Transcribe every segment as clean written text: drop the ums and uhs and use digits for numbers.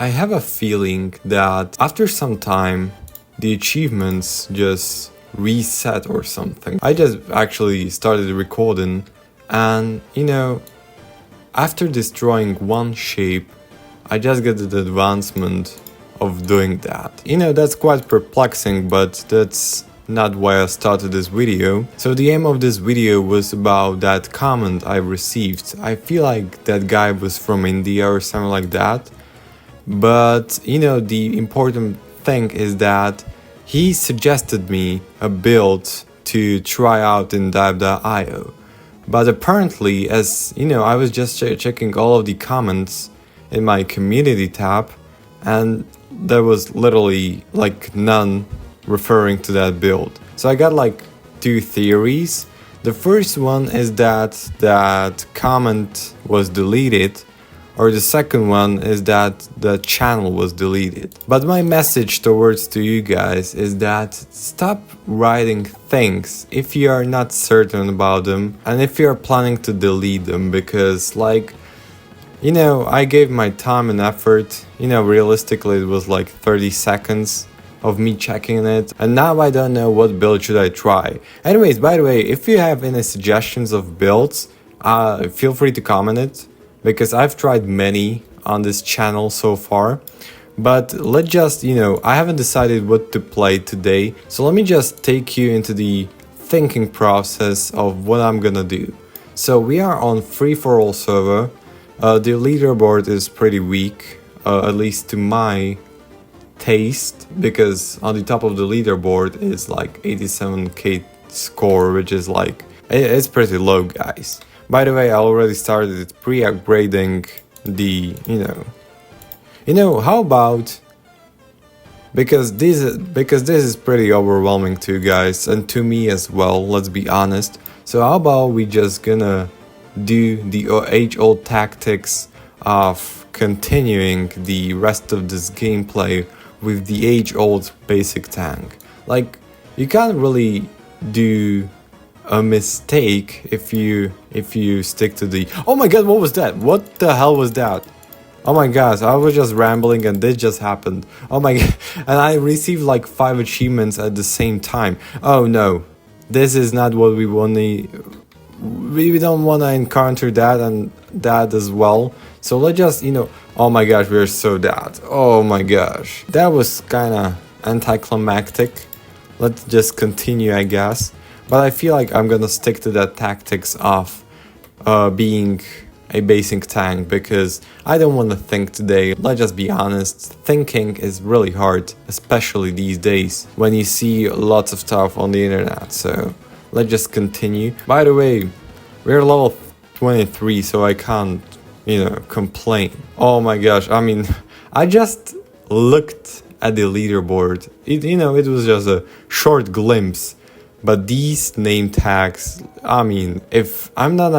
I have a feeling that after some time, the achievements just reset or something. I just actually started recording, and after destroying one shape, I just get the advancement of doing that. That's quite perplexing, but that's not why I started this video. So the aim of this video was about that comment I received. I feel like that guy was from India or something like that. But the important thing is that he suggested me a build to try out in dive.io. But apparently, as I was just checking all of the comments in my community tab, and there was literally like none referring to that build. So I got like two theories. The first one is that that comment was deleted, or the second one is that the channel was deleted. But my message towards to you guys is that stop writing things if you are not certain about them and if you are planning to delete them, because I gave my time and effort. Realistically it was like 30 seconds of me checking it, and now I don't know what build should I try. Anyways, by the way, if you have any suggestions of builds, feel free to comment it, because I've tried many on this channel so far. But let's just, I haven't decided what to play today, so let me just take you into the thinking process of what I'm gonna do. So we are on free-for-all server. The leaderboard is pretty weak, at least to my taste, because on the top of the leaderboard is like 87k score, which is like, it's pretty low, guys. By the way, I already started pre-upgrading the, how about, because this is pretty overwhelming to you guys and to me as well, let's be honest. So how about we just gonna do the age-old tactics of continuing the rest of this gameplay with the age-old basic tank. Like, you can't really do a mistake if you stick to the... Oh my god, what was that? What the hell was that? Oh my gosh, I was just rambling and this just happened. Oh my god, and I received like 5 achievements at the same time. Oh no, this is not what we want to... We don't want to encounter that and that as well. So let's just, oh my gosh, we're so dead. Oh my gosh. That was kind of anticlimactic. Let's just continue, I guess. But I feel like I'm gonna stick to that tactics of being a basic tank, because I don't want to think today. Let's just be honest, thinking is really hard, especially these days when you see lots of stuff on the internet. So let's just continue. By the way, we're level 23, so I can't, complain. Oh my gosh, I mean, I just looked at the leaderboard. It was just a short glimpse, but these name tags, I mean, if I'm not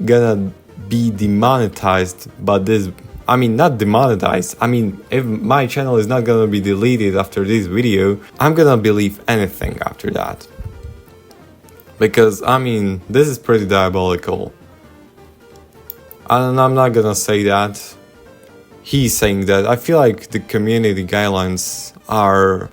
gonna be demonetized, but this, I mean, not demonetized, I mean, if my channel is not gonna be deleted after this video, I'm gonna believe anything after that. Because, I mean, this is pretty diabolical. And I'm not gonna say that. He's saying that. I feel like the community guidelines are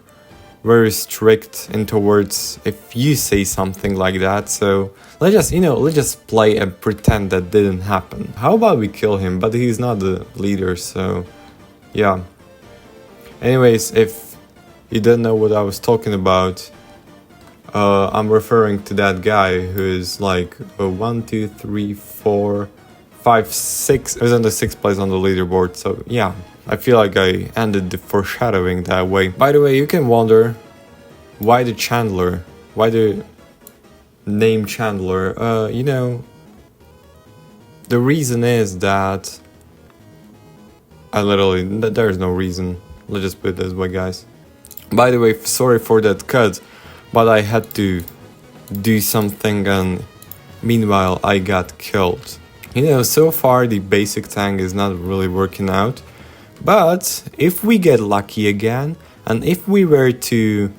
very strict in towards if you say something like that. So let's just play and pretend that didn't happen. How about we kill him? But he's not the leader, so yeah. Anyways, if you don't know what I was talking about, I'm referring to that guy who is like 1, 2, 3, 4, 5, 6. He was on the 6th place on the leaderboard. So yeah, I feel like I ended the foreshadowing that way. By the way, you can wonder why the Chandler, why the name Chandler. The reason is that there's no reason. Let's just put it this way, guys. By the way, sorry for that cut, but I had to do something, and meanwhile I got killed. So far the basic tank is not really working out, but if we get lucky again, and if we were to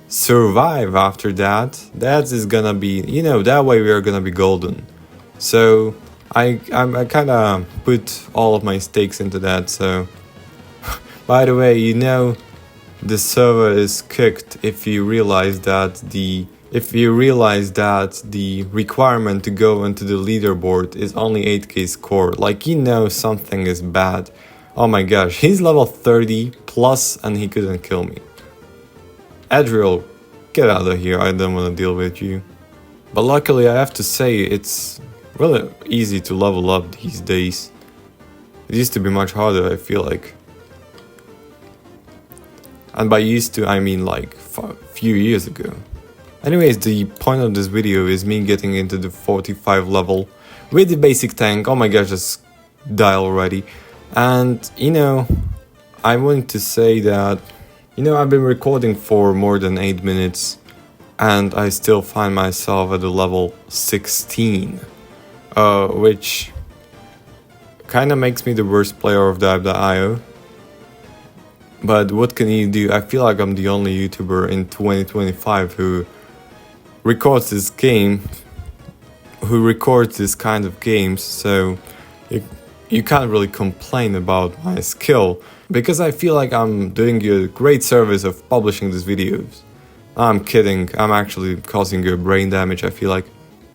survive after that, that is gonna be, that way we are gonna be golden. So I kind of put all of my stakes into that. So, by the way, you know, the server is cooked if you realize that the requirement to go into the leaderboard is only 8k score. Like, you know, something is bad. Oh my gosh, he's level 30 plus and he couldn't kill me. Adriel, get out of here, I don't want to deal with you. But luckily I have to say it's really easy to level up these days. It used to be much harder, I feel like. And by used to, I mean like a few years ago. Anyways, the point of this video is me getting into the 45 level with the basic tank. Oh my gosh, just die already. And, you know, I want to say that, you know, I've been recording for more than 8 minutes and I still find myself at the level 16, which kind of makes me the worst player of Dive.io. But what can you do? I feel like I'm the only YouTuber in 2025 who records this game, who records this kind of games, so you can't really complain about my skill, because I feel like I'm doing you a great service of publishing these videos. I'm kidding, I'm actually causing you brain damage, I feel like.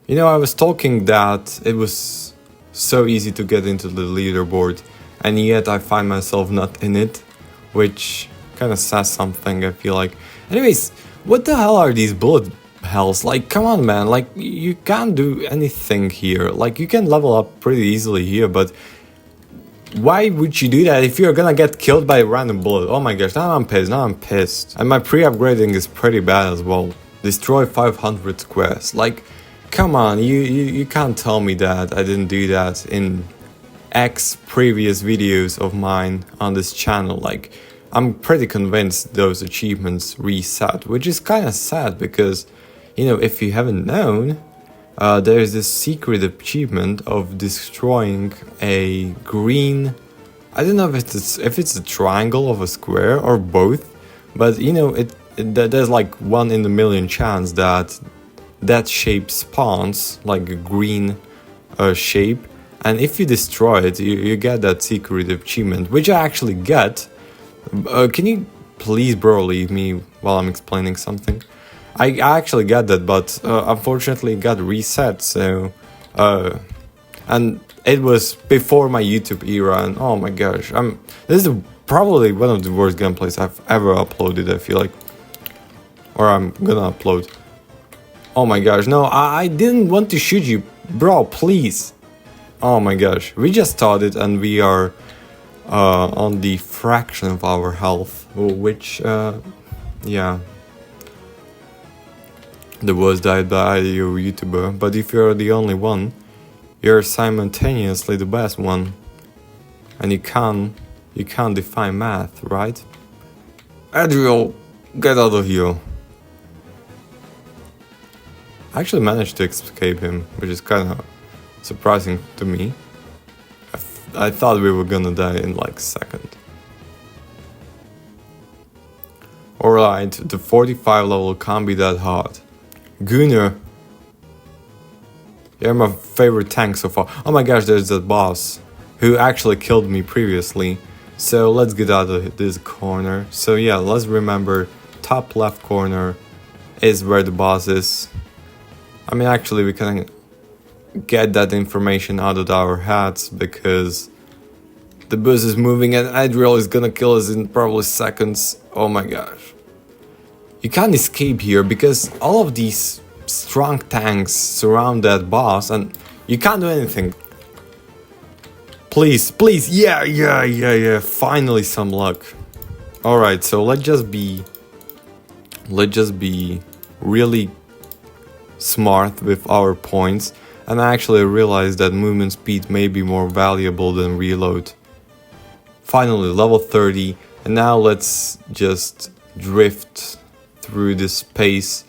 You know, I was talking that it was so easy to get into the leaderboard, and yet I find myself not in it, which kind of says something, I feel like. Anyways, what the hell are these bullet hells? Like, come on, man, like, you can't do anything here. Like, you can level up pretty easily here, but why would you do that if you're gonna get killed by a random bullet? Oh my gosh, now I'm pissed. And my pre-upgrading is pretty bad as well. Destroy 500 squares. Like, come on, you can't tell me that I didn't do that in X previous videos of mine on this channel. Like, I'm pretty convinced those achievements reset, which is kind of sad because, you know, if you haven't known, there's this secret achievement of destroying a green, I don't know if it's a triangle of a square or both, but you know, there's like 1 in a million chance that that shape spawns, like a green shape, and if you destroy it, you get that secret achievement, which I actually get. Can you please, bro, leave me while I'm explaining something? I actually got that, but unfortunately it got reset, so... and it was before my YouTube era, and oh my gosh, this is probably one of the worst gameplays I've ever uploaded, I feel like. Or I'm gonna upload. Oh my gosh, no, I didn't want to shoot you, bro, please. Oh my gosh, we just started and we are on the fraction of our health, which, yeah. The worst Dive.io YouTuber, but if you're the only one, you're simultaneously the best one. And you can't defy math, right? Adriel, get out of here. I actually managed to escape him, which is kind of surprising to me. I thought we were gonna die in like a second. Alright, the 45 level can't be that hard. Gunner. You're my favorite tank so far. Oh my gosh, there's that boss who actually killed me previously. So let's get out of this corner. So yeah, let's remember top left corner is where the boss is. I mean, actually we can get that information out of our heads because the bus is moving and Adriel is gonna kill us in probably seconds. Oh my gosh. You can't escape here because all of these strong tanks surround that boss and you can't do anything. Please, please, yeah, finally some luck. Alright, so let's just be really smart with our points, and I actually realized that movement speed may be more valuable than reload. Finally, level 30, and now let's just drift through this space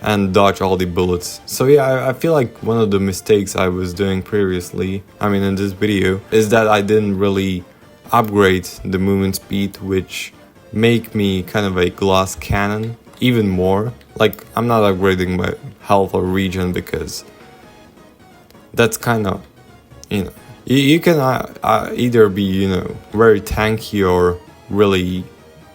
and dodge all the bullets. So yeah, I feel like one of the mistakes I was doing previously, I mean in this video, is that I didn't really upgrade the movement speed, which make me kind of a glass cannon even more. Like, I'm not upgrading my health or regen because that's kind of, you know, you can either be, you know, very tanky or really,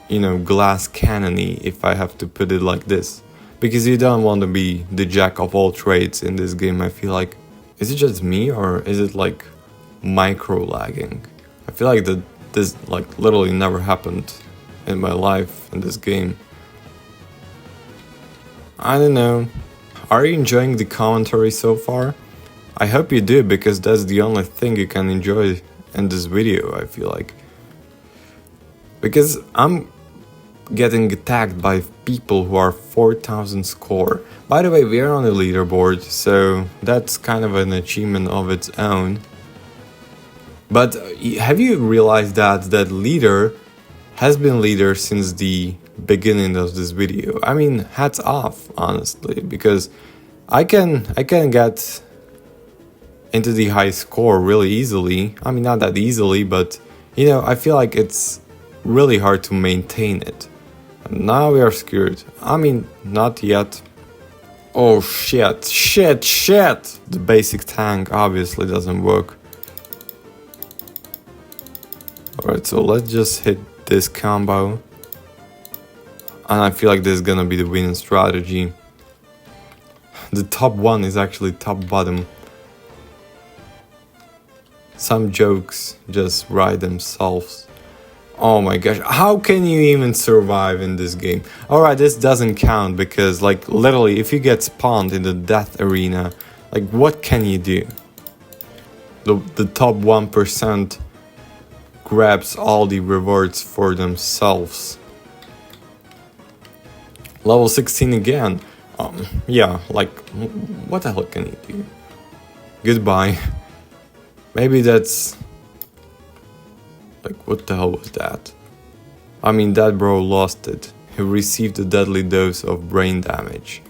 you know, glass cannony, if I have to put it like this. Because you don't want to be the jack of all trades in this game, I feel like. Is it just me, or is it like micro lagging? I feel like that this like literally never happened in my life in this game. I don't know. Are you enjoying the commentary so far? I hope you do, because that's the only thing you can enjoy in this video, I feel like. Because I'm getting attacked by people who are 4,000 score. By the way, we are on the leaderboard, so that's kind of an achievement of its own. But have you realized that that leader has been leader since the beginning of this video? I mean, hats off, honestly, because I can get into the high score really easily. I mean, not that easily, but you know, I feel like it's really hard to maintain it. And now we are screwed. I mean, not yet. Oh shit. The basic tank obviously doesn't work. Alright, so let's just hit this combo. And I feel like this is gonna be the winning strategy. The top one is actually top bottom. Some jokes just write themselves. Oh my gosh, how can you even survive in this game? Alright, this doesn't count because, like, literally, if you get spawned in the death arena, like, what can you do? The top 1% grabs all the rewards for themselves. Level 16 again. Yeah, like, what the hell can you do? Goodbye. Maybe that's... Like, what the hell was that? I mean, that bro lost it. He received a deadly dose of brain damage.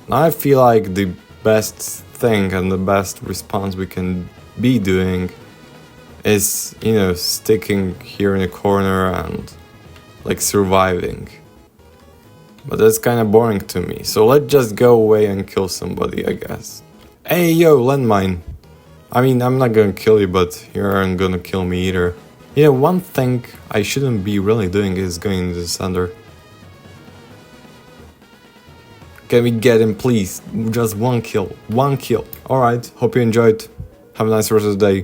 Now I feel like the best thing and the best response we can be doing is, you know, sticking here in a corner and, like, surviving. But that's kind of boring to me. So let's just go away and kill somebody, I guess. Hey, yo, landmine. I mean, I'm not gonna kill you, but you aren't gonna kill me either. You know, one thing I shouldn't be really doing is going into the center. Can we get him, please? Just one kill. One kill. Alright, hope you enjoyed. Have a nice rest of the day.